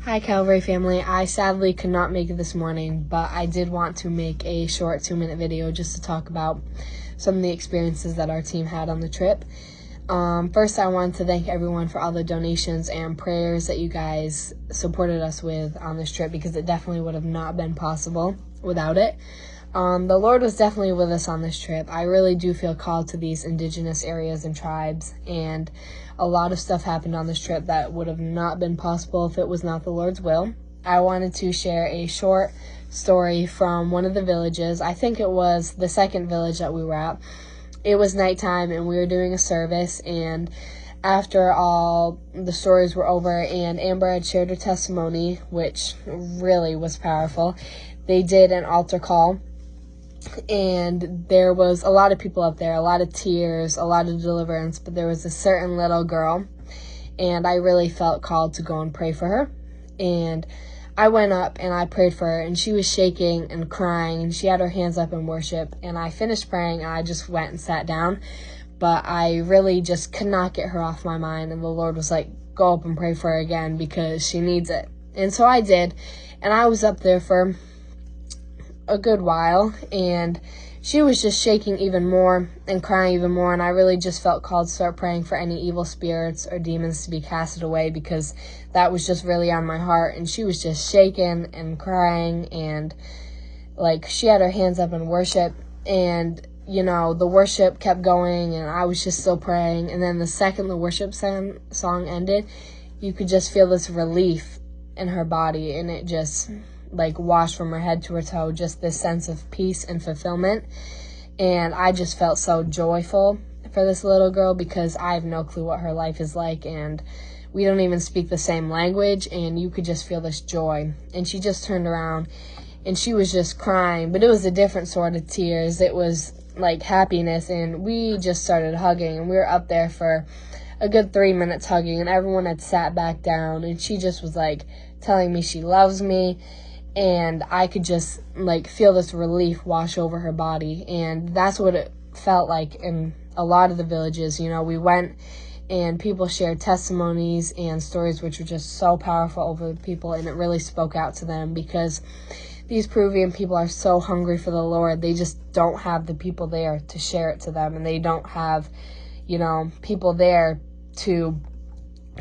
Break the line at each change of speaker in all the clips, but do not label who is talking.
Hi, Calvary family. I sadly could not make it this morning, but I did want to make a short 2-minute video just to talk about some of the experiences that our team had on the trip. First, I wanted to thank everyone for all the donations and prayers that you guys supported us with on this trip, because it definitely would have not been possible without it. The Lord was definitely with us on this trip. I really do feel called to these indigenous areas and tribes, and a lot of stuff happened on this trip that would have not been possible if it was not the Lord's will. I wanted to share a short story from one of the villages. I think it was the second village that we were at. It was nighttime and we were doing a service, and after all the stories were over and Amber had shared her testimony, which really was powerful, they did an altar call. And there was a lot of people up there, a lot of tears, a lot of deliverance, but there was a certain little girl, and I really felt called to go and pray for her. And I went up and I prayed for her, and she was shaking and crying, and she had her hands up in worship. And I finished praying, and I just went and sat down, but I really just could not get her off my mind. And the Lord was like, go up and pray for her again because she needs it. And so I did, and I was up there for a good while, and she was just shaking even more and crying even more, and I really just felt called to start praying for any evil spirits or demons to be casted away, because that was just really on my heart. And she was just shaking and crying, and like she had her hands up in worship, and you know, the worship kept going and I was just still praying. And then the second the worship song ended, you could just feel this relief in her body, and it just like washed from her head to her toe, just this sense of peace and fulfillment. And I just felt so joyful for this little girl, because I have no clue what her life is like, and we don't even speak the same language, and you could just feel this joy. And she just turned around and she was just crying, but it was a different sort of tears. It was like happiness, and we just started hugging, and we were up there for a good 3 minutes hugging, and everyone had sat back down, and she just was like telling me she loves me. And I could just like feel this relief wash over her body. And that's what it felt like in a lot of the villages. You know, we went and people shared testimonies and stories which were just so powerful over the people, and it really spoke out to them, because these Peruvian people are so hungry for the Lord. They just don't have the people there to share it to them, and they don't have, you know, people there to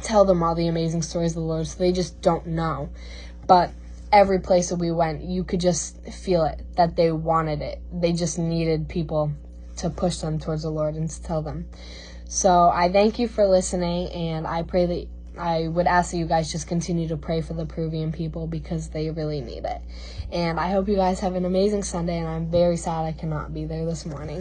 tell them all the amazing stories of the Lord, so they just don't know. But every place that we went, you could just feel it, that they wanted it. They just needed people to push them towards the Lord and to tell them. So I thank you for listening, and I pray that I would ask that you guys just continue to pray for the Peruvian people, because they really need it. And I hope you guys have an amazing Sunday, and I'm very sad I cannot be there this morning.